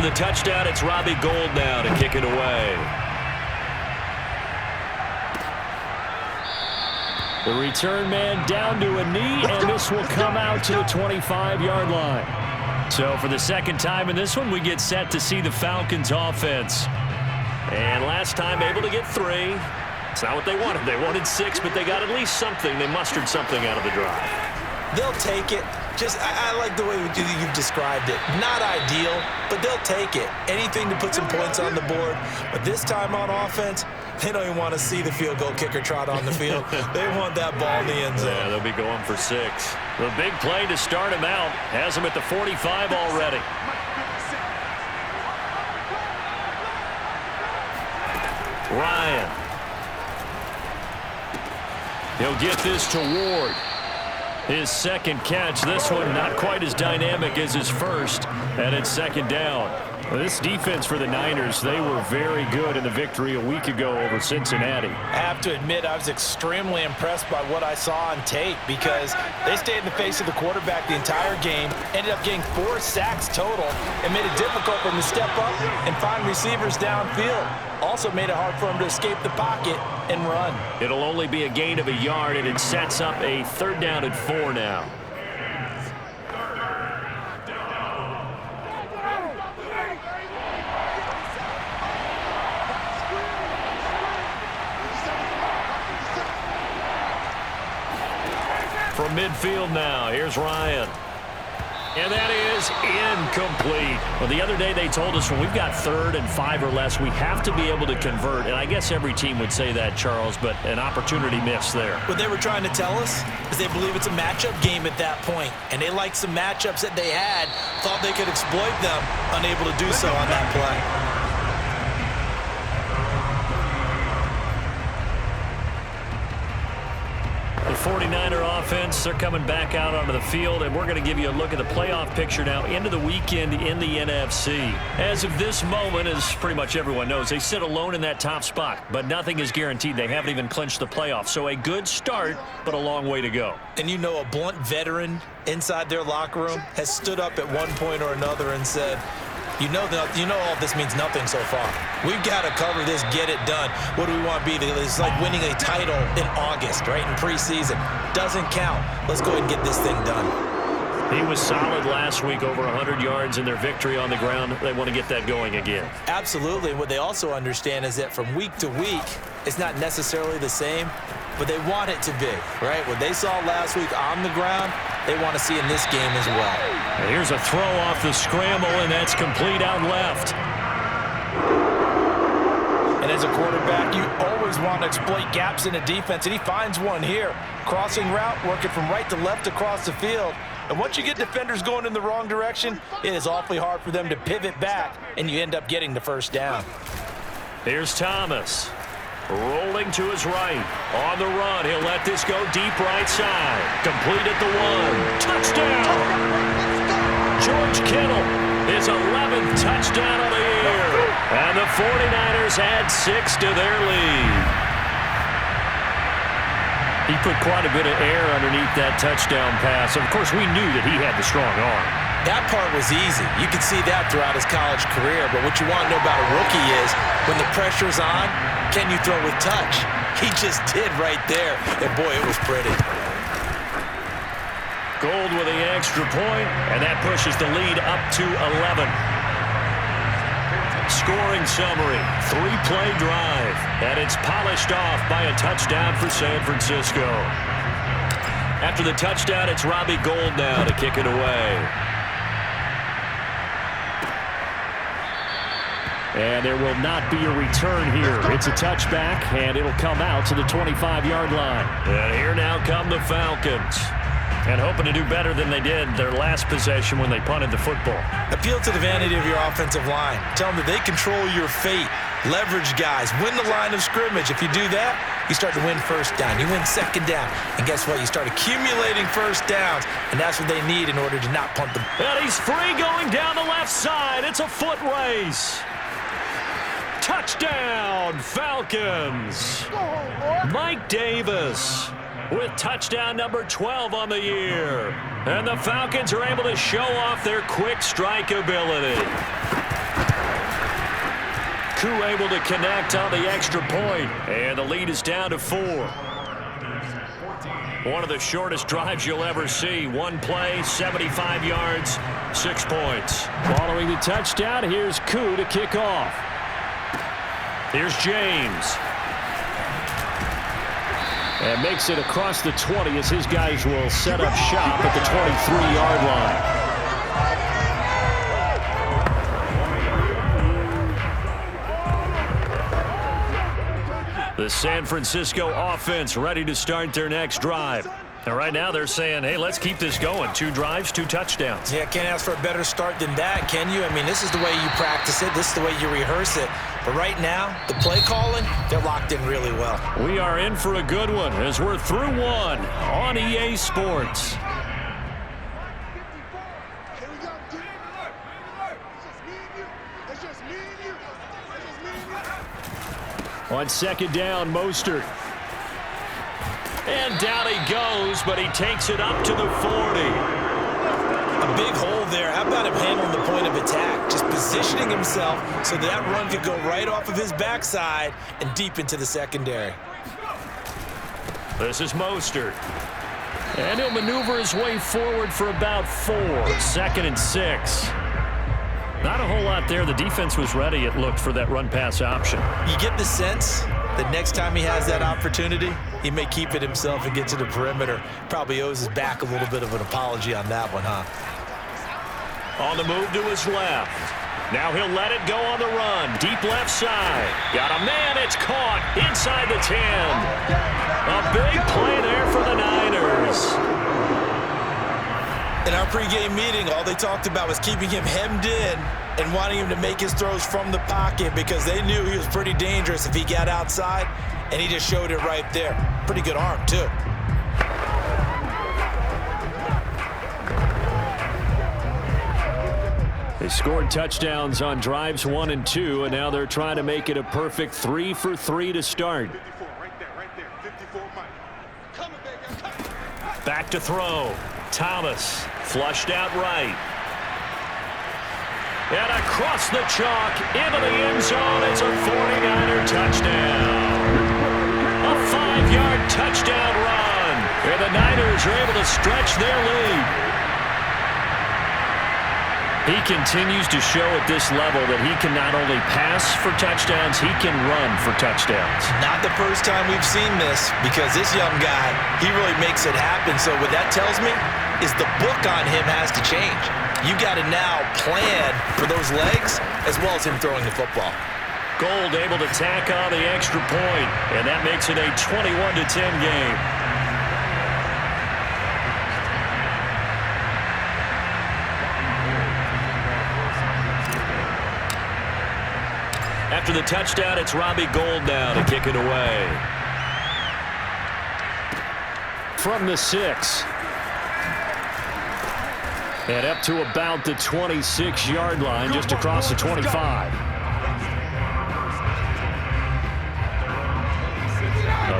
the touchdown, it's Robbie Gould now to kick it away. The return man down to a knee, and this will come out to the 25-yard line. So for the second time in this one, we get set to see the Falcons offense. And last time able to get 3. It's not what they wanted. They wanted 6, but they got at least something. They mustered something out of the drive. They'll take it. I like the way you've described it. Not ideal, but they'll take it. Anything to put some points on the board. But this time on offense, they don't even want to see the field goal kicker trot on the field. They want that ball in the end zone. Yeah, they'll be going for 6. The big play to start him out has him at the 45 already. Ryan. He'll get this to Ward. His second catch. This one not quite as dynamic as his first, and it's second down. Well, this defense for the Niners, they were very good in the victory a week ago over Cincinnati. I have to admit, I was extremely impressed by what I saw on tape because they stayed in the face of the quarterback the entire game, ended up getting 4 sacks total, and made it difficult for him to step up and find receivers downfield. Also made it hard for him to escape the pocket and run. It'll only be a gain of a yard, and it sets up a 3rd down and 4 now. From midfield now, here's Ryan. And that is incomplete. Well, the other day they told us when we've got 3rd and 5 or less, we have to be able to convert. And I guess every team would say that, Charles, but an opportunity missed there. What they were trying to tell us is they believe it's a matchup game at that point. And they liked some matchups that they had, thought they could exploit them, unable to do so on that play. The 49er offense, they're coming back out onto the field, and we're going to give you a look at the playoff picture now into the weekend in the NFC. As of this moment, as pretty much everyone knows, they sit alone in that top spot, but nothing is guaranteed. They haven't even clinched the playoffs, so a good start, but a long way to go. And you know, a blunt veteran inside their locker room has stood up at one point or another and said, You know all this means nothing so far. We've got to cover this, get it done. What do we want to be? It's like winning a title in August, right, in preseason. Doesn't count. Let's go ahead and get this thing done. He was solid last week, over 100 yards in their victory on the ground. They want to get that going again. Absolutely. And what they also understand is that from week to week, it's not necessarily the same, but they want it to be, right? What they saw last week on the ground, they want to see in this game as well. And here's a throw off the scramble, and that's complete out left. And as a quarterback, you always want to exploit gaps in a defense, and he finds one here. Crossing route, working from right to left across the field. And once you get defenders going in the wrong direction, it is awfully hard for them to pivot back, and you end up getting the first down. Here's Thomas. Rolling to his right. On the run, he'll let this go deep right side. Complete at the 1. Touchdown! George Kittle, his 11th touchdown of the year. And the 49ers add 6 to their lead. He put quite a bit of air underneath that touchdown pass. Of course, we knew that he had the strong arm. That part was easy. You could see that throughout his college career. But what you want to know about a rookie is when the pressure's on, can you throw with touch? He just did right there. And, boy, it was pretty. Gould with the extra point, and that pushes the lead up to 11. Scoring summary, 3-play drive, and it's polished off by a touchdown for San Francisco. After the touchdown, it's Robbie Gould now to kick it away. And there will not be a return here. It's a touchback, and it'll come out to the 25-yard line. And here now come the Falcons. And hoping to do better than they did their last possession when they punted the football. Appeal to the vanity of your offensive line. Tell them that they control your fate. Leverage guys. Win the line of scrimmage. If you do that, you start to win first down. You win second down. And guess what? You start accumulating first downs. And that's what they need in order to not punt them. And he's free going down the left side. It's a foot race. Touchdown, Falcons. Mike Davis with touchdown number 12 on the year. And the Falcons are able to show off their quick strike ability. Koo able to connect on the extra point, and the lead is down to 4. One of the shortest drives you'll ever see. One play, 75 yards, 6 points. Following the touchdown, here's Koo to kick off. Here's James. And makes it across the 20 as his guys will set up shop at the 23-yard line. The San Francisco offense ready to start their next drive. And right now they're saying, hey, let's keep this going. 2 drives, 2 touchdowns. Yeah, can't ask for a better start than that, can you? I mean, this is the way you practice it. This is the way you rehearse it. But right now, the play calling, they're locked in really well. We are in for a good one as we're through one on EA Sports. On second down, Mostert. And down he goes, but he takes it up to the 40. A big hole there. How about him handling the point of attack? Just positioning himself so that run could go right off of his backside and deep into the secondary. This is Mostert. And he'll maneuver his way forward for about 4. 2nd and 6. Not a whole lot there. The defense was ready, it looked, for that run-pass option. You get the sense that next time he has that opportunity, he may keep it himself and get to the perimeter. Probably owes his back a little bit of an apology on that one, huh? On the move to his left. Now he'll let it go on the run. Deep left side. Got a man. It's caught inside the 10. A big play there for the Niners. In our pregame meeting, all they talked about was keeping him hemmed in and wanting him to make his throws from the pocket because they knew he was pretty dangerous if he got outside, and he just showed it right there. Pretty good arm, too. They scored touchdowns on drives 1 and 2, and now they're trying to make it a perfect 3 for 3 to start. Back to throw. Thomas flushed out right. And across the chalk into the end zone. It's a 49er touchdown. A 5-yard touchdown run. And the Niners are able to stretch their lead. He continues to show at this level that he can not only pass for touchdowns, he can run for touchdowns. Not the first time we've seen this, because this young guy, he really makes it happen. So what that tells me is the book on him has to change. You got to now plan for those legs as well as him throwing the football. Gold able to tack on the extra point, and that makes it a 21-10 game. After the touchdown, it's Robbie Gould now to kick it away. From the 6. And up to about the 26-yard line, just across the 25.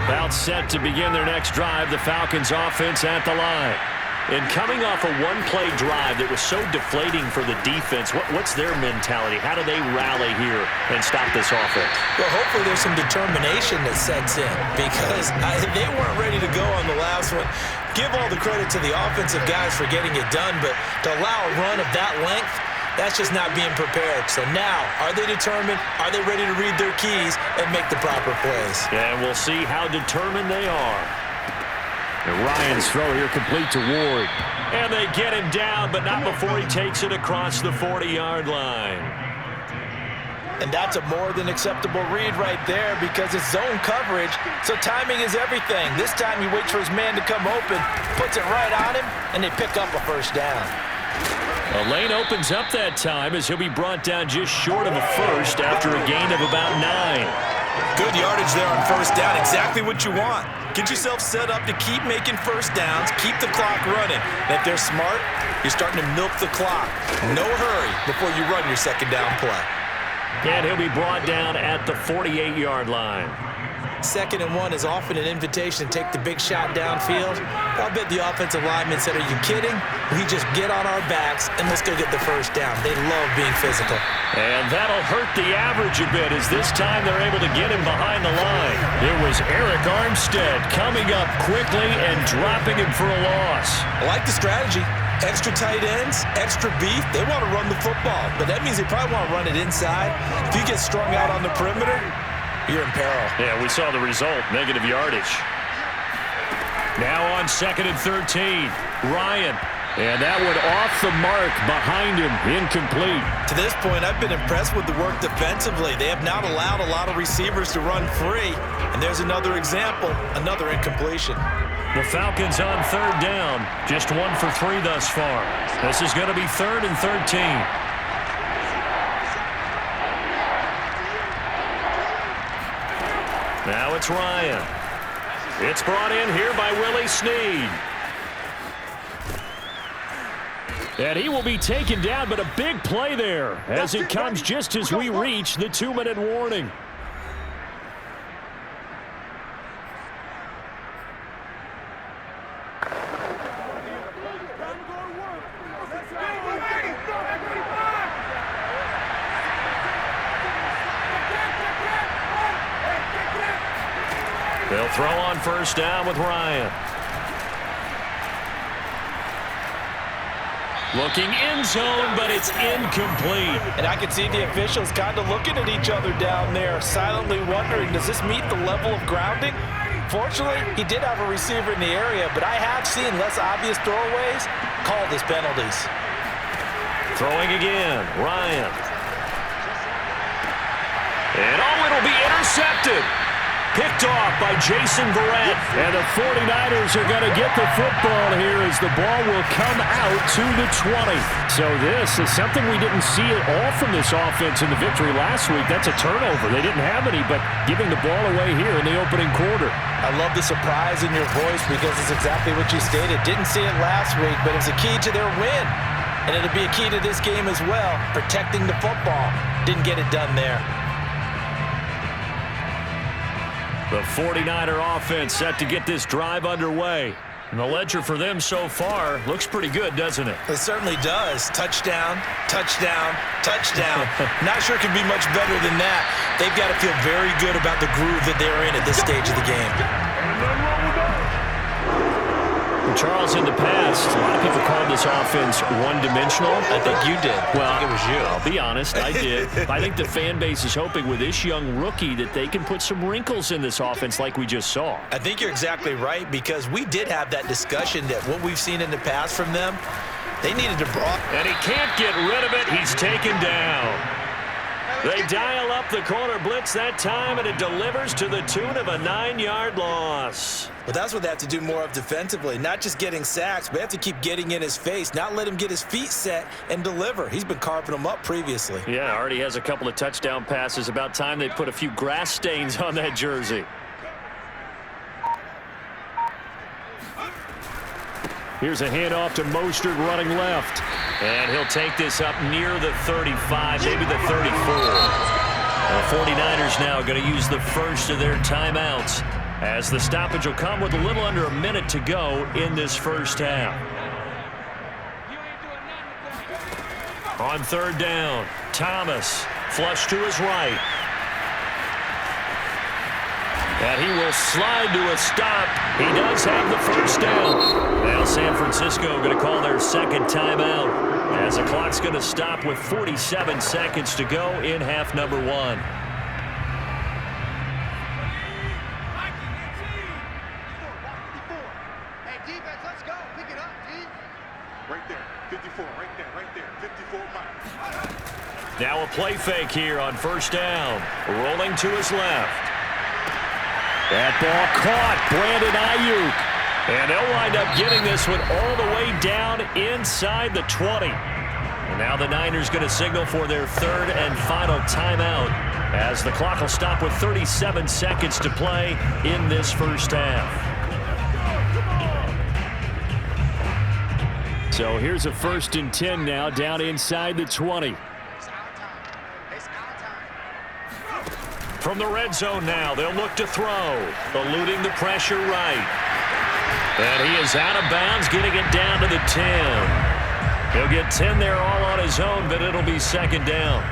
About set to begin their next drive, the Falcons offense at the line. And coming off a one-play drive that was so deflating for the defense, what's their mentality? How do they rally here and stop this offense? Well, hopefully there's some determination that sets in because they weren't ready to go on the last one. Give all the credit to the offensive guys for getting it done, but to allow a run of that length, that's just not being prepared. So now, are they determined? Are they ready to read their keys and make the proper plays? And we'll see how determined they are. And Ryan's throw here complete to Ward. And they get him down, but not before he takes it across the 40-yard line. And that's a more than acceptable read right there because it's zone coverage, so timing is everything. This time he waits for his man to come open, puts it right on him, and they pick up a first down. A lane opens up that time as he'll be brought down just short of a first after a gain of about 9. Good yardage there on first down. Exactly what you want. Get yourself set up to keep making first downs, keep the clock running. And if they're smart, you're starting to milk the clock. No hurry before you run your second down play. And he'll be brought down at the 48-yard line. 2nd and 1 is often an invitation to take the big shot downfield. I'll bet the offensive lineman said, are you kidding? We just get on our backs and let's go get the first down. They love being physical. And that'll hurt the average a bit as this time they're able to get him behind the line. It was Eric Armstead coming up quickly and dropping him for a loss. I like the strategy. Extra tight ends, extra beef. They want to run the football, but that means they probably want to run it inside. If you get strung out on the perimeter, you're in peril. Yeah, we saw the result, negative yardage. Now on 2nd and 13, Ryan. And that one off the mark behind him, incomplete. To this point, I've been impressed with the work defensively. They have not allowed a lot of receivers to run free. And there's another example, another incompletion. The Falcons on 3rd down, just 1 for 3 thus far. This is going to be 3rd and 13. Now it's Ryan. It's brought in here by Willie Snead. And he will be taken down, but a big play there as it comes just as we reach the 2-minute warning. They'll throw on 1st down with Ryan. Looking end zone, but it's incomplete. And I can see the officials kind of looking at each other down there, silently wondering, does this meet the level of grounding? Fortunately, he did have a receiver in the area, but I have seen less obvious throwaways called as penalties. Throwing again, Ryan. And it'll be intercepted. Picked off by Jason Verrett. And the 49ers are going to get the football here as the ball will come out to the 20. So this is something we didn't see at all from this offense in the victory last week. That's a turnover. They didn't have any, but giving the ball away here in the opening quarter. I love the surprise in your voice because it's exactly what you stated. Didn't see it last week, but it's a key to their win. And it'll be a key to this game as well, protecting the football. Didn't get it done there. The 49er offense set to get this drive underway. And the ledger for them so far looks pretty good, doesn't it? It certainly does. Touchdown, touchdown, touchdown. Not sure it can be much better than that. They've got to feel very good about the groove that they're in at this stage of the game. Charles, in the past, a lot of people called this offense one-dimensional. I think you did. Well, I think it was you. I'll be honest, I did. I think the fan base is hoping with this young rookie that they can put some wrinkles in this offense like we just saw. I think you're exactly right because we did have that discussion that what we've seen in the past from them, they needed to broaden. And he can't get rid of it. He's taken down. They dial up the corner blitz that time, and it delivers to the tune of a 9-yard loss. But that's what they have to do more of defensively, not just getting sacks, but they have to keep getting in his face, not let him get his feet set and deliver. He's been carving them up previously. Yeah, already has a couple of touchdown passes. About time they put a few grass stains on that jersey. Here's a handoff to Mostert running left. And he'll take this up near the 35, maybe the 34. The 49ers now going to use the first of their timeouts as the stoppage will come with a little under a minute to go in this first half. On 3rd down, Thomas flush to his right. And he will slide to a stop. He does have the first down. Now San Francisco going to call their second timeout as the clock's going to stop with 47 seconds to go in half number 1. Hey, defense, let's go. Pick it up, D. Right there. 54, right there. 54 miles. Now a play fake here on 1st down. Rolling to his left. That ball caught, Brandon Ayuk. And they'll wind up getting this one all the way down inside the 20. And now the Niners going to signal for their 3rd and final timeout as the clock will stop with 37 seconds to play in this first half. So here's a 1st and 10 now down inside the 20. From the red zone now, they'll look to throw. Eluding the pressure right. And he is out of bounds, getting it down to the 10. He'll get 10 there all on his own, but it'll be second down.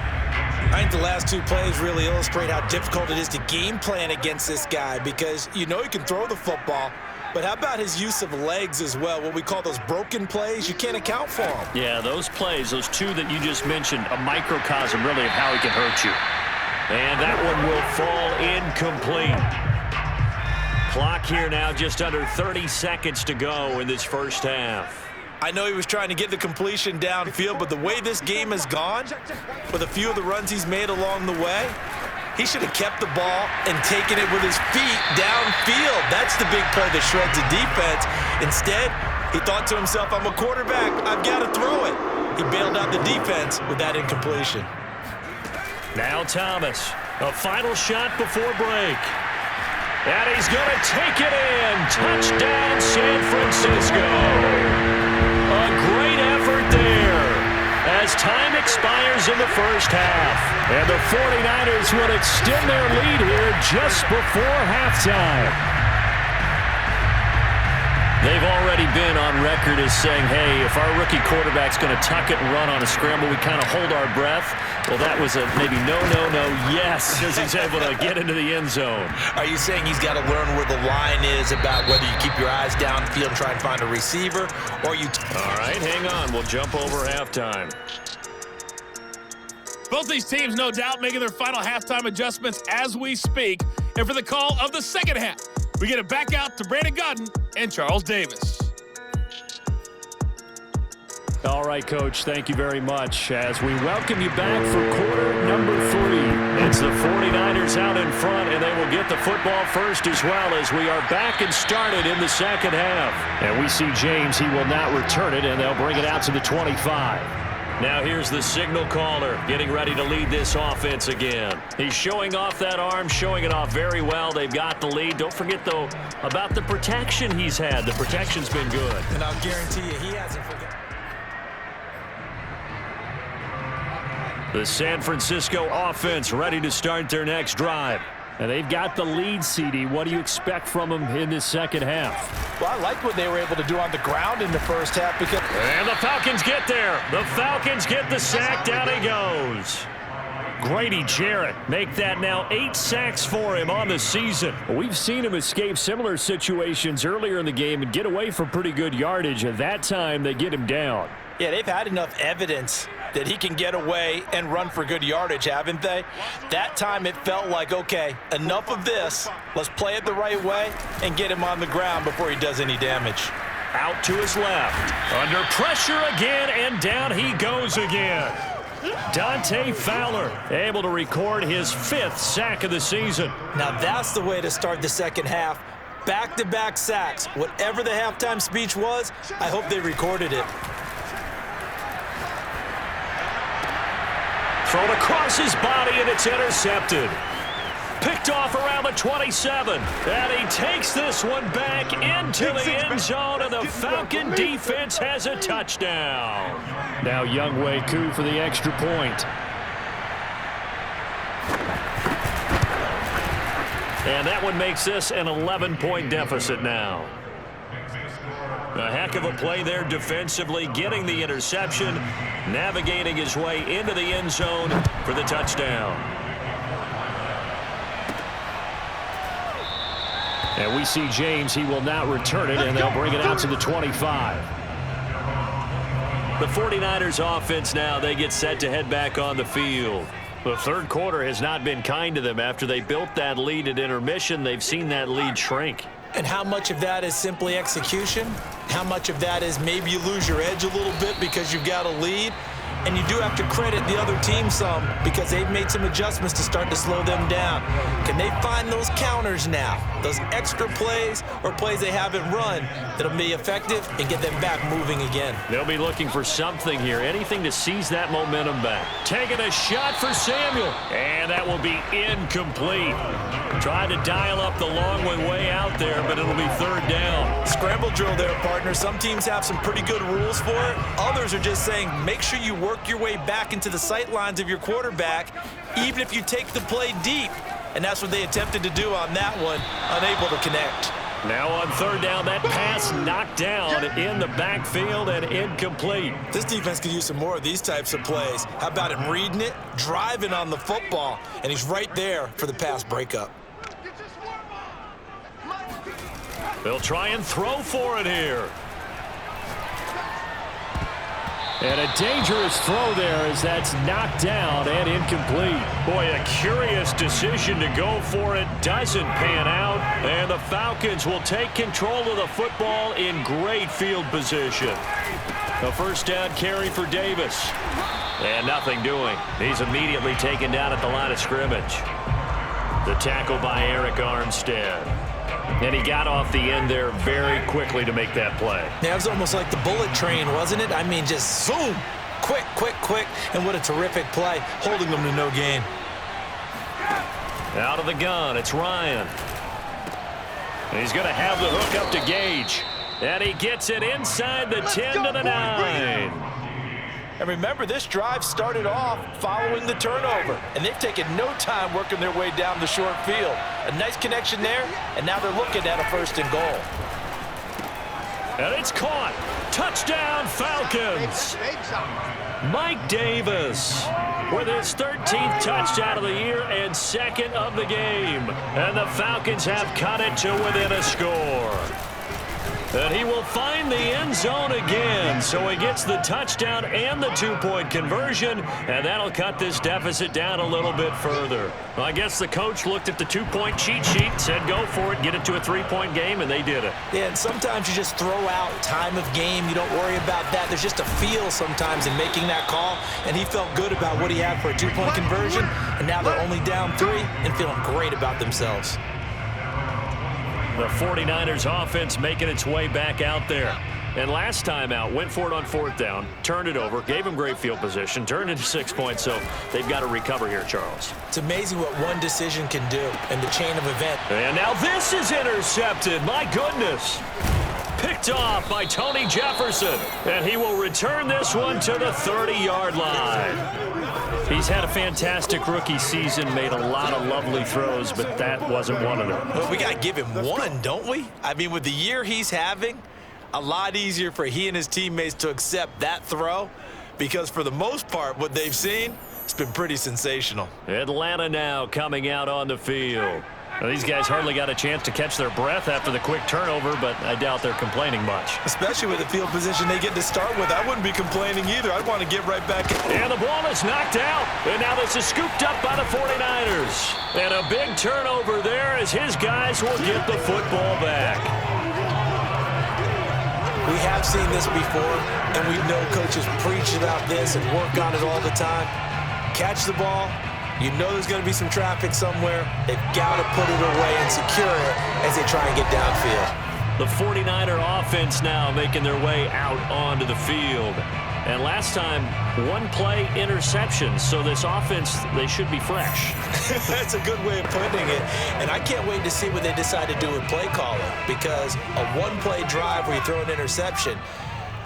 I think the last two plays really illustrate how difficult it is to game plan against this guy because you know he can throw the football, but how about his use of legs as well? What we call those broken plays, you can't account for them. Yeah, those plays, those two that you just mentioned, a microcosm really of how he can hurt you. And that one will fall incomplete. Clock here now, just under 30 seconds to go in this first half. I know he was trying to get the completion downfield, but the way this game has gone, with a few of the runs he's made along the way, he should have kept the ball and taken it with his feet downfield. That's the big play that shreds the defense. Instead, he thought to himself, I'm a quarterback, I've got to throw it. He bailed out the defense with that incompletion. Now Thomas, a final shot before break. And he's going to take it in. Touchdown, San Francisco. A great effort there as time expires in the first half. And the 49ers will extend their lead here just before halftime. They've already been on record as saying, hey, if our rookie quarterback's going to tuck it and run on a scramble, we kind of hold our breath. Well, that was a maybe no, yes, as he's able to get into the end zone. Are you saying he's got to learn where the line is about whether you keep your eyes downfield and try and find a receiver, or you... All right, hang on. We'll jump over halftime. Both these teams, no doubt, making their final halftime adjustments as we speak. And for the call of the second half, we get it back out to Brandon Godden and Charles Davis. All right, Coach, thank you very much as we welcome you back for quarter number 3. It's the 49ers out in front, and they will get the football first as well as we are back and started in the second half. And we see James, he will not return it, and they'll bring it out to the 25. Now here's the signal caller getting ready to lead this offense again. He's showing off that arm, showing it off very well. They've got the lead. Don't forget, though, about the protection he's had. The protection's been good. And I'll guarantee you he hasn't forgotten. The San Francisco offense ready to start their next drive. And they've got the lead, CD. What do you expect from them in this second half? Well, I like what they were able to do on the ground in the first half because... And the Falcons get there. The Falcons get the sack. Down he goes. Grady Jarrett make that now 8 sacks for him on the season. We've seen him escape similar situations earlier in the game and get away from pretty good yardage. At that time, they get him down. Yeah, they've had enough evidence that he can get away and run for good yardage, haven't they? That time it felt like, okay, enough of this. Let's play it the right way and get him on the ground before he does any damage. Out to his left. Under pressure again, and down he goes again. Dante Fowler able to record his 5th sack of the season. Now that's the way to start the second half. Back-to-back sacks. Whatever the halftime speech was, I hope they recorded it. Thrown across his body, and it's intercepted. Picked off around the 27. And he takes this one back into the end zone, and the Falcon defense has a touchdown. Now Younghoe Koo for the extra point. And that one makes this an 11-point deficit now. A heck of a play there defensively, getting the interception, navigating his way into the end zone for the touchdown. And we see James, he will not return it, and they'll bring it out to the 25. The 49ers offense now, they get set to head back on the field. The third quarter has not been kind to them. After they built that lead at intermission, they've seen that lead shrink. And how much of that is simply execution? How much of that is maybe you lose your edge a little bit because you've got a lead? And you do have to credit the other team some because they've made some adjustments to start to slow them down. Can they find those counters now, those extra plays or plays they haven't run that'll be effective and get them back moving again? They'll be looking for something here, anything to seize that momentum back. Taking a shot for Samuel, and that will be incomplete. Tried to dial up the long one way out there, but it'll be third down. Scramble drill there, partner. Some teams have some pretty good rules for it. Others are just saying make sure you work your way back into the sight lines of your quarterback, even if you take the play deep. and that's what they attempted to do on that one, unable to connect. Now on third down, that pass knocked down in the backfield and incomplete. This defense could use some more of these types of plays. How about him reading it, driving on the football, and he's right there for the pass breakup. They'll try and throw for it here. And a dangerous throw there as that's knocked down and incomplete. Boy, a curious decision to go for it. Doesn't pan out. And the Falcons will take control of the football in great field position. A first down carry for Davis. And nothing doing. He's immediately taken down at the line of scrimmage. The tackle by Eric Armstead. And he got off the end there very quickly to make that play. Yeah, it was almost like the bullet train, wasn't it? I mean, just zoom, quick, quick, quick, and what a terrific play, holding them to no gain. Out of the gun, it's Ryan. And he's going to have the hook up to Gage. And he gets it inside the 10 to the 9. And remember, this drive started off following the turnover, and they've taken no time working their way down the short field. A nice connection there, and now they're looking at a 1st and goal. And it's caught. Touchdown, Falcons. Mike Davis with his 13th touchdown of the year and 2nd of the game. And the Falcons have cut it to within a score. And he will find the end zone again, so he gets the touchdown and the 2-point conversion, and that'll cut this deficit down a little bit further. Well, I guess the coach looked at the 2-point cheat sheet, said go for it, get it to a 3-point game, and they did it. Yeah, and sometimes you just throw out time of game. You don't worry about that. There's just a feel sometimes in making that call, and he felt good about what he had for a 2-point conversion, and now they're only down 3 and feeling great about themselves. The 49ers offense making its way back out there. And last time out, went for it on 4th down, turned it over, gave him great field position, turned into 6 points, so they've got to recover here, Charles. It's amazing what one decision can do in the chain of event. And now this is intercepted. My goodness. Picked off by Tony Jefferson. And he will return this one to the 30-yard line. He's had a fantastic rookie season, made a lot of lovely throws, but that wasn't one of them. Well, we got to give him one, don't we? I mean, with the year he's having, a lot easier for he and his teammates to accept that throw because for the most part, what they've seen, it's been pretty sensational. Atlanta now coming out on the field. Well, these guys hardly got a chance to catch their breath after the quick turnover, but I doubt they're complaining much. Especially with the field position they get to start with. I wouldn't be complaining either. I'd want to get right back in. And the ball is knocked out. And now this is scooped up by the 49ers. And a big turnover there as his guys will get the football back. We have seen this before, and we know coaches preach about this and work on it all the time. Catch the ball. You know there's going to be some traffic somewhere. They've got to put it away and secure it as they try and get downfield. The 49er offense now making their way out onto the field. And last time, 1-play interception. So this offense, they should be fresh. That's a good way of putting it. And I can't wait to see what they decide to do with play calling, because a 1-play drive where you throw an interception,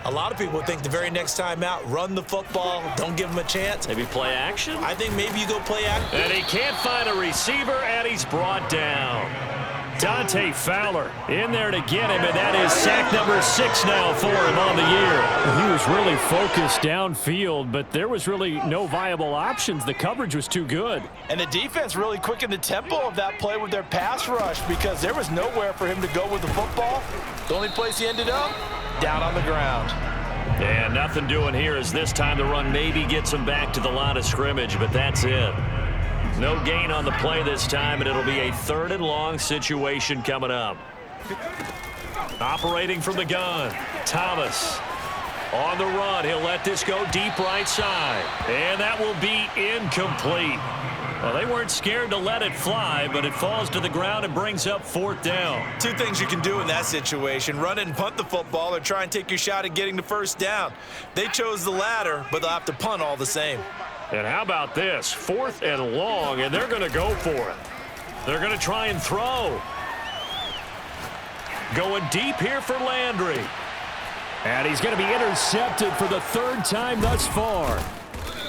a lot of people think the very next time out, run the football, don't give them a chance. Maybe play action? I think maybe you go play action. And he can't find a receiver, and he's brought down. Dante Fowler in there to get him, and that is sack number 6 now for him on the year. He was really focused downfield, but there was really no viable options. The coverage was too good. And the defense really quickened the tempo of that play with their pass rush because there was nowhere for him to go with the football. The only place he ended up, down on the ground. And nothing doing here as this time the run maybe gets him back to the line of scrimmage, but that's it. No gain on the play this time, and it'll be a 3rd and long situation coming up. Operating from the gun, Thomas. On the run, he'll let this go deep right side. And that will be incomplete. Well, they weren't scared to let it fly, but it falls to the ground and brings up 4th down. 2 things you can do in that situation: run it and punt the football, or try and take your shot at getting the 1st down. They chose the latter, but they'll have to punt all the same. And how about this? 4th and long, and they're going to go for it. They're going to try and throw. Going deep here for Landry. And he's going to be intercepted for the 3rd time thus far.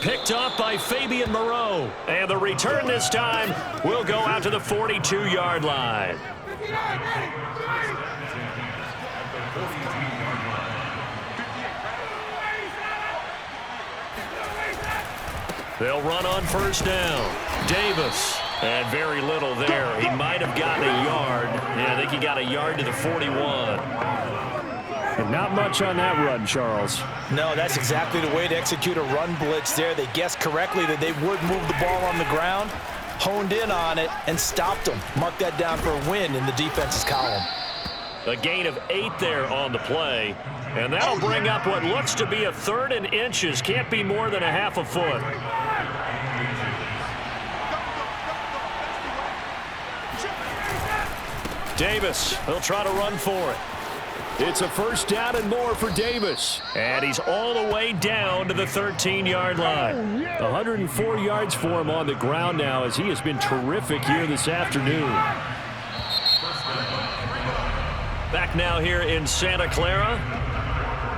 Picked off by Fabian Moreau. And the return this time will go out to the 42-yard line. They'll run on first down. Davis. And very little there. He might have gotten a yard. Yeah, I think he got a yard to the 41. And not much on that run, Charles. No, that's exactly the way to execute a run blitz there. They guessed correctly that they would move the ball on the ground, honed in on it, and stopped them. Mark that down for a win in the defense's column. A gain of 8 there on the play. And that'll bring up what looks to be a 3rd and inches. Can't be more than a half a foot. Davis, he'll try to run for it. It's a first down and more for Davis. And he's all the way down to the 13-yard line. 104 yards for him on the ground now as he has been terrific here this afternoon. Back now here in Santa Clara.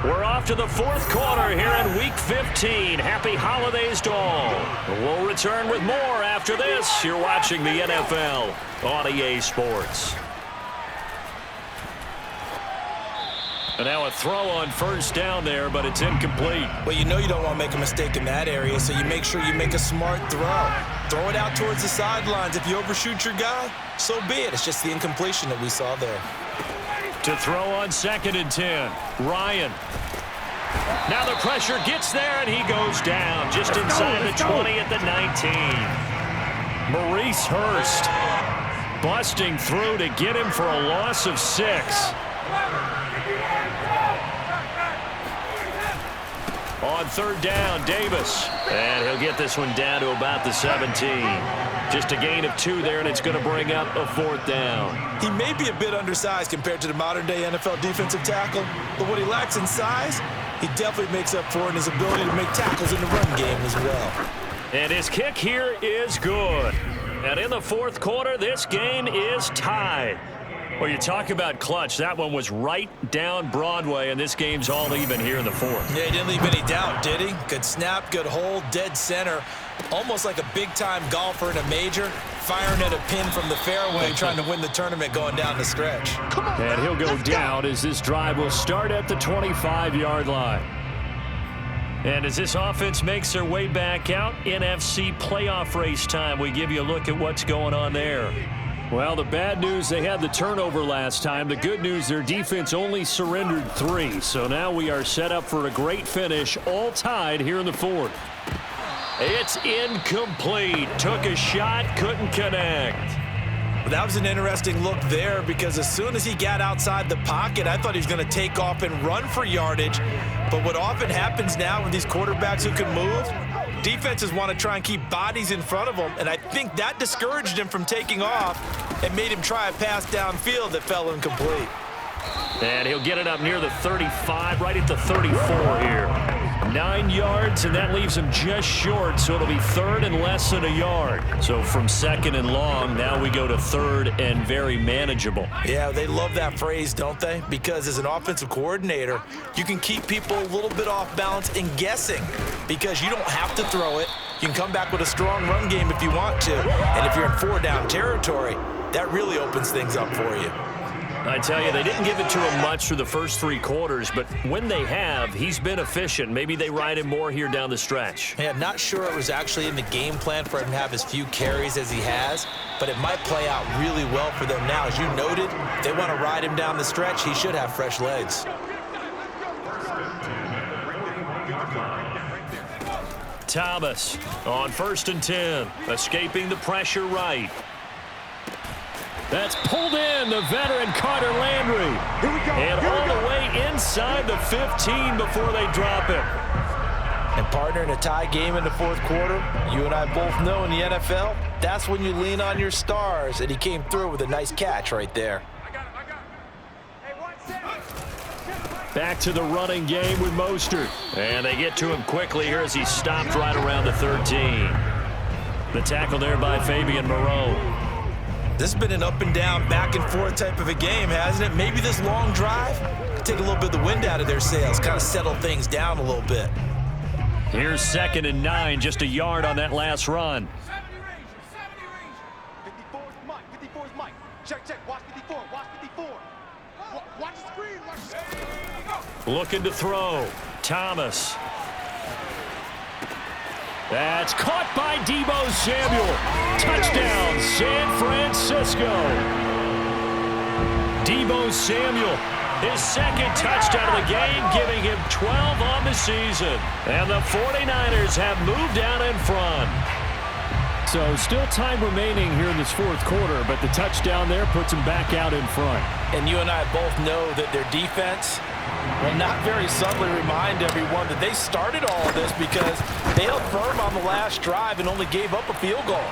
We're off to the 4th quarter here in Week 15. Happy holidays to all. We'll return with more after this. You're watching the NFL on EA Sports. And now a throw on first down there, but it's incomplete. Well, you know you don't want to make a mistake in that area, so you make sure you make a smart throw. Throw it out towards the sidelines. If you overshoot your guy, so be it. It's just the incompletion that we saw there. To throw on 2nd and 10. Ryan. Now the pressure gets there, and he goes down just inside the 20 at the 19. Maurice Hurst busting through to get him for a loss of 6. On 3rd down, Davis. And he'll get this one down to about the 17. Just a gain of 2 there, and it's going to bring up a 4th down. He may be a bit undersized compared to the modern-day NFL defensive tackle, but what he lacks in size, he definitely makes up for in his ability to make tackles in the run game as well. And his kick here is good. And in the 4th quarter, this game is tied. Well, you talk about clutch. That one was right down Broadway, and this game's all even here in the 4th. Yeah, he didn't leave any doubt, did he? Good snap, good hold, dead center. Almost like a big-time golfer in a major, firing at a pin from the fairway, trying to win the tournament going down the stretch. And he'll go down as this drive will start at the 25-yard line. And as this offense makes their way back out, NFC playoff race time, we give you a look at what's going on there. Well, the bad news, they had the turnover last time. The good news, their defense only surrendered 3. So now we are set up for a great finish, all tied here in the 4th. It's incomplete. Took a shot, couldn't connect. That was an interesting look there because as soon as he got outside the pocket, I thought he was going to take off and run for yardage. But what often happens now with these quarterbacks who can move, defenses want to try and keep bodies in front of them, and I think that discouraged him from taking off and made him try a pass downfield that fell incomplete. And he'll get it up near the 35, right at the 34 here. 9 yards, and that leaves him just short, so it'll be 3rd and less than a yard. So from 2nd and long, now we go to 3rd and very manageable. Yeah, they love that phrase, don't they? Because as an offensive coordinator, you can keep people a little bit off balance and guessing because you don't have to throw it. You can come back with a strong run game if you want to. And if you're in 4-down territory, that really opens things up for you. I tell you, they didn't give it to him much through the first 3 quarters, but when they have, he's been efficient. Maybe they ride him more here down the stretch. Yeah, I'm not sure it was actually in the game plan for him to have as few carries as he has, but it might play out really well for them now. As you noted, if they want to ride him down the stretch, he should have fresh legs. Thomas on 1st and 10, escaping the pressure right. That's pulled in, the veteran Carter Landry. And all the way inside the 15 before they drop it. And partner, in a tie game in the 4th quarter, you and I both know in the NFL, that's when you lean on your stars, and he came through with a nice catch right there. Back to the running game with Mostert. And they get to him quickly here as he stopped right around the 13. The tackle there by Fabian Moreau. This has been an up and down, back and forth type of a game, hasn't it? Maybe this long drive could take a little bit of the wind out of their sails, kind of settle things down a little bit. Here's 2nd and 9, just a yard on that last run. 54 is Mike. 54 is Mike. Check, check. Watch 54. Watch 54. Watch the screen. Watch the screen. Looking to throw. Thomas. That's caught by Deebo Samuel. Touchdown, San Francisco. Deebo Samuel, his 2nd touchdown of the game, giving him 12 on the season. And the 49ers have moved out in front. So still time remaining here in this 4th quarter, but the touchdown there puts them back out in front. And you and I both know that their defense will not very subtly remind everyone that they started all of this because they held firm on the last drive and only gave up a field goal.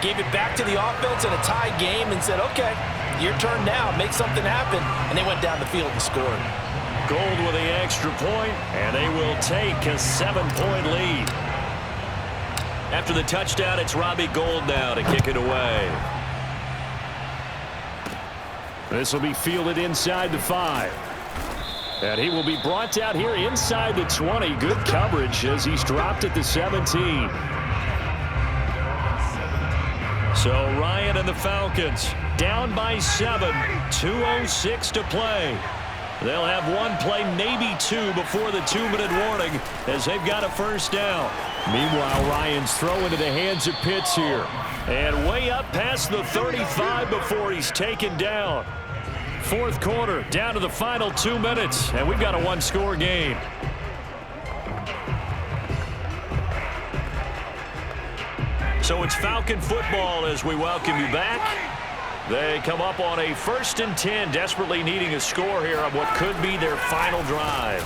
Gave it back to the offense in a tie game and said, okay, your turn now, make something happen. And they went down the field and scored. Gold with the extra point, and they will take a 7-point lead. After the touchdown, it's Robbie Gould now to kick it away. This will be fielded inside the 5. And he will be brought out here inside the 20. Good coverage as he's dropped at the 17. So Ryan and the Falcons down by 7. 2:06 to play. They'll have one play, maybe two, before the 2-minute warning as they've got a first down. Meanwhile, Ryan's throw into the hands of Pitts here. And way up past the 35 before he's taken down. 4th quarter, down to the final 2 minutes, and we've got a 1-score game. So it's Falcon football as we welcome you back. They come up on a 1st and 10, desperately needing a score here on what could be their final drive.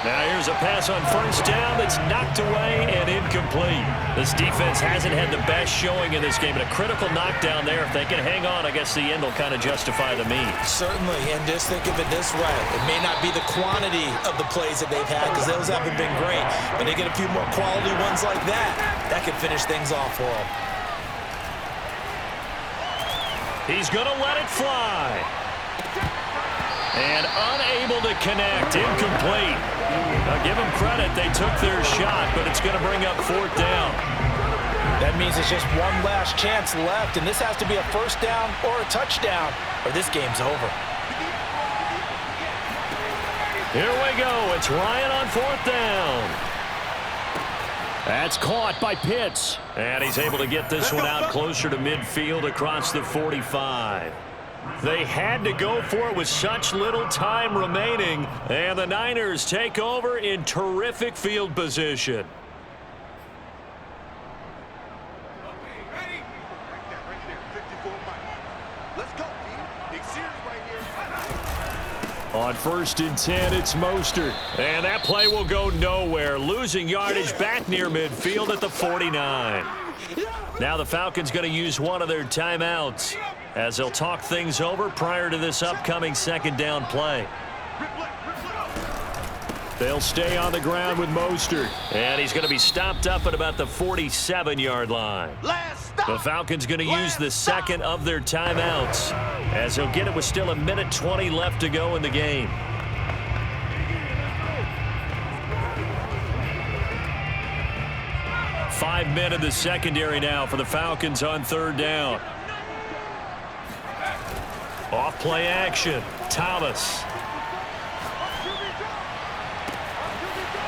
Now here's a pass on first down that's knocked away and incomplete. This defense hasn't had the best showing in this game, but a critical knockdown there. If they can hang on, I guess the end will kind of justify the means. Certainly, and just think of it this way. It may not be the quantity of the plays that they've had because those haven't been great, but they get a few more quality ones like that could finish things off for them. He's going to let it fly. And unable to connect. Incomplete. Now give them credit. They took their shot, but it's going to bring up 4th down. That means it's just one last chance left, and this has to be a first down or a touchdown, or this game's over. Here we go. It's Ryan on 4th down. That's caught by Pitts. And he's able to get this one out closer to midfield across the 45. They had to go for it with such little time remaining, and the Niners take over in terrific field position. Right there. 54 Mike. Let's go, team. Big series right here. On 1st and 10, it's Mostert. And that play will go nowhere. Losing yardage back near midfield at the 49. Now the Falcons going to use one of their timeouts as they'll talk things over prior to this upcoming 2nd down play. They'll stay on the ground with Mostert. And he's going to be stopped up at about the 47-yard line. The Falcons going to use the 2nd of their timeouts as they'll get it with still 1:20 left to go in the game. Five men in the secondary now for the Falcons on 3rd down. Off play action. Thomas.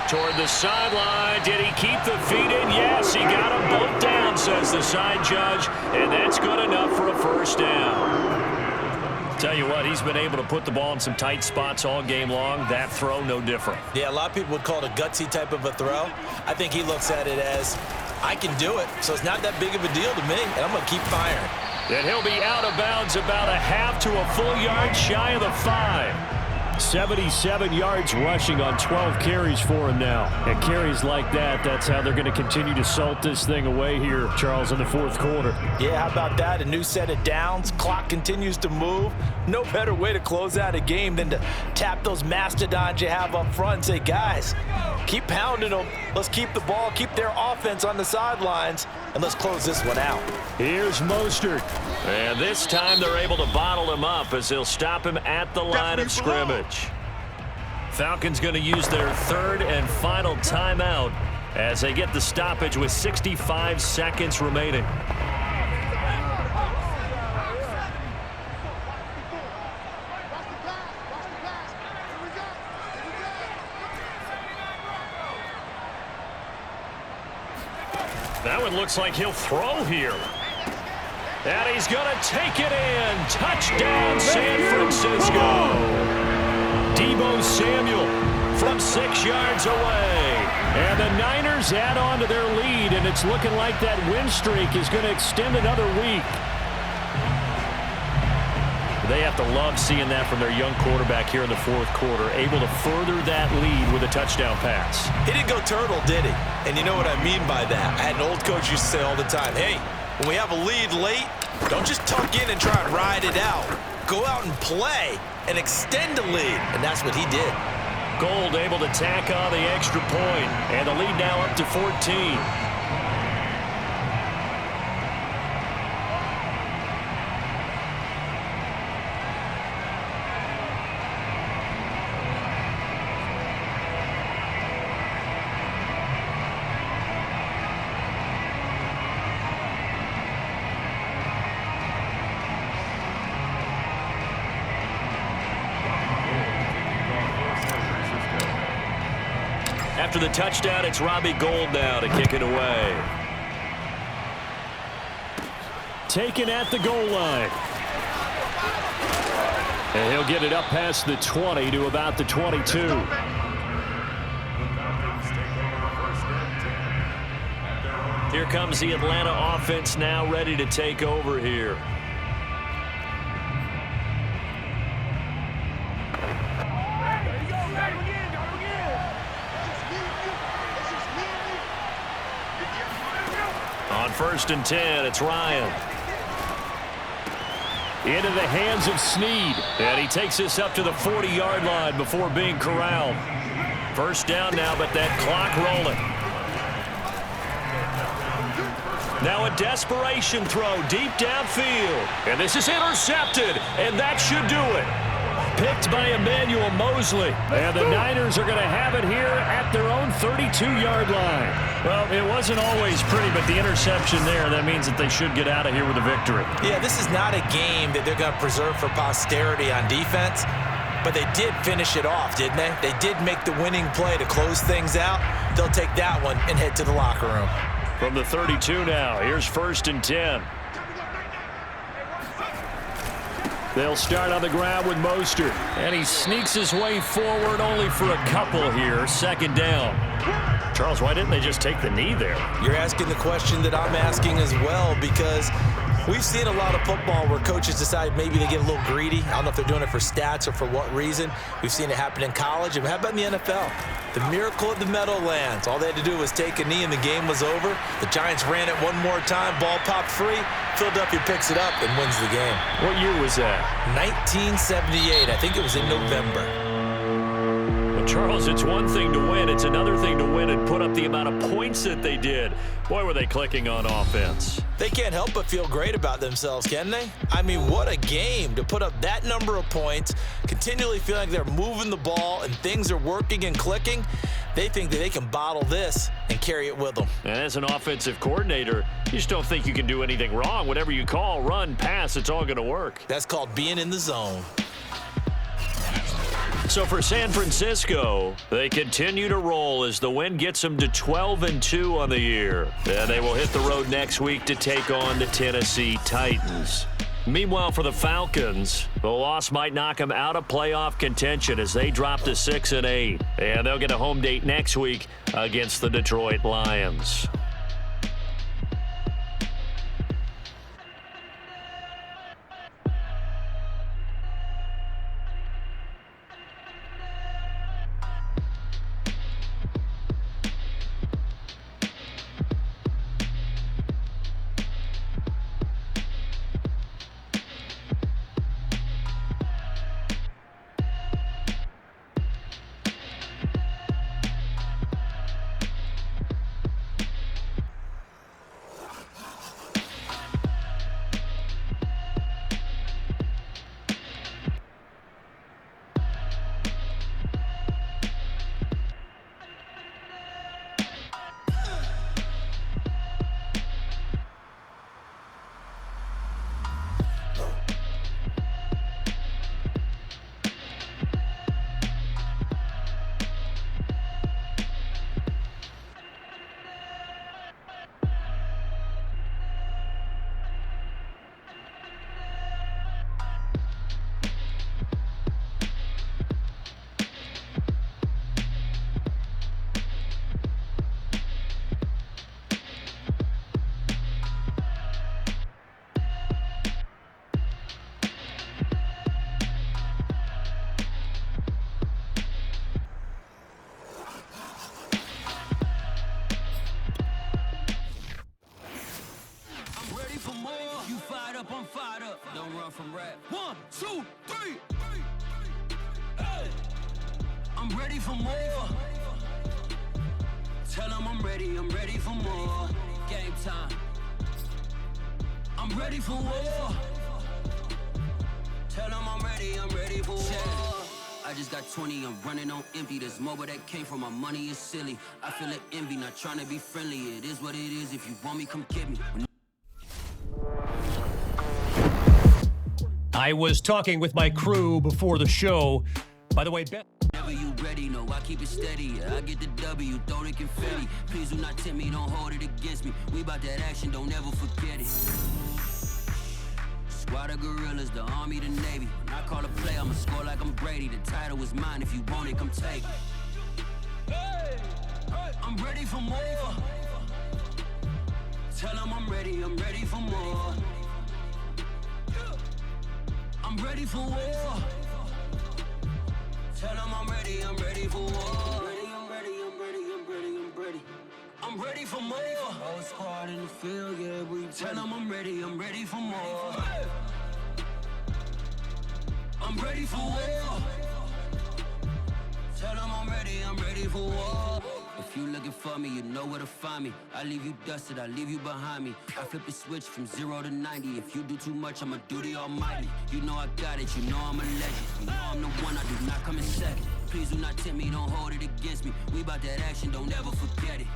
Toward the sideline. Did he keep the feet in? Yes, he got them both down, says the side judge. And that's good enough for a first down. Tell you what, he's been able to put the ball in some tight spots all game long. That throw, no different. Yeah, a lot of people would call it a gutsy type of a throw. I think he looks at it as, I can do it, so it's not that big of a deal to me, and I'm going to keep firing. And he'll be out of bounds about a half to a full yard shy of the 5. 77 yards rushing on 12 carries for him now. And carries like that, that's how they're going to continue to salt this thing away here, Charles, in the 4th quarter. Yeah, how about that? A new set of downs. Clock continues to move. No better way to close out a game than to tap those mastodons you have up front and say, guys, keep pounding them. Let's keep the ball, keep their offense on the sidelines, and let's close this one out. Here's Mostert. And this time they're able to bottle him up as they'll stop him at the line of scrimmage. Falcons going to use their third and final timeout as they get the stoppage with 65 seconds remaining. That one looks like he'll throw here. And he's going to take it in. Touchdown, San Francisco. Deebo Samuel from 6 yards away. And the Niners add on to their lead, and it's looking like that win streak is going to extend another week. They have to love seeing that from their young quarterback here in the fourth quarter, able to further that lead with a touchdown pass. He didn't go turtle, did he? And you know what I mean by that. I had an old coach used to say all the time, hey, when we have a lead late, don't just tuck in and try and ride it out. Go out and play and extend the lead. And that's what he did. Gold able to tack on the extra point, and the lead now up to 14. After the touchdown, it's Robbie Gould now to kick it away. Taken at the goal line. And he'll get it up past the 20 to about the 22. Here comes the Atlanta offense now ready to take over here. On 1st and 10, it's Ryan. Into the hands of Snead. And he takes this up to the 40-yard line before being corralled. First down now, but that clock rolling. Now a desperation throw deep downfield. And this is intercepted, and that should do it. Picked by Emmanuel Mosley. And the Niners are going to have it here at their own 32-yard line. Well, it wasn't always pretty, but the interception there, that means that they should get out of here with a victory. Yeah, this is not a game that they're going to preserve for posterity on defense, but they did finish it off, didn't they? They did make the winning play to close things out. They'll take that one and head to the locker room. From the 32 now, here's 1st and 10. They'll start on the ground with Mostert. And he sneaks his way forward only for a couple here. Second down. Charles, why didn't they just take the knee there? You're asking the question that I'm asking as well, because we've seen a lot of football where coaches decide maybe they get a little greedy. I don't know if they're doing it for stats or for what reason. We've seen it happen in college. And how about in the NFL? The miracle of the Meadowlands. All they had to do was take a knee and the game was over. The Giants ran it one more time. Ball popped free. Philadelphia picks it up and wins the game. What year was that? 1978. I think it was in November. Well, Charles, it's one thing to win. It's another thing to win and put up the amount of points that they did. Boy, were they clicking on offense. They can't help but feel great about themselves, can they? I mean, what a game to put up that number of points, continually feeling like they're moving the ball and things are working and clicking. They think that they can bottle this and carry it with them. And as an offensive coordinator, you just don't think you can do anything wrong. Whatever you call, run, pass, it's all going to work. That's called being in the zone. So for San Francisco, they continue to roll as the win gets them to 12-2 on the year. And they will hit the road next week to take on the Tennessee Titans. Meanwhile, for the Falcons, the loss might knock them out of playoff contention as they drop to 6-8. And they'll get a home date next week against the Detroit Lions. I'm ready for more. Tell them I'm ready for more. Game time. I'm ready for war. Tell them I'm ready for war. I just got 20, I'm running on empty. This mobile that came from my money is silly. I feel like envy, not trying to be friendly. It is what it is, if you want me, come get me. I was talking with my crew before the show. By the way, Whenever you ready, no, I keep it steady. I get the W, throw the confetti. Please do not tempt me, don't hold it against me. We about that action, don't ever forget it. Squad of gorillas, the army, the navy. When I call a play, I'ma score like I'm Brady. The title is mine, if you want it, come take it. I'm ready for more. Tell them I'm ready for more. I'm ready for war. Tell them I'm ready for war. I'm ready for more. Whole squad in the field, yeah, we tell them I'm ready for more. I'm ready for war. Tell them I'm ready for war. If you looking for me, you know where to find me. I leave you dusted, I leave you behind me. I flip the switch from 0 to 90. If you do too much, I'ma do the almighty. You know I got it, you know I'm a legend. You know I'm the one, I do not come in second. Please do not tempt me, don't hold it against me. We about that action, don't ever forget it.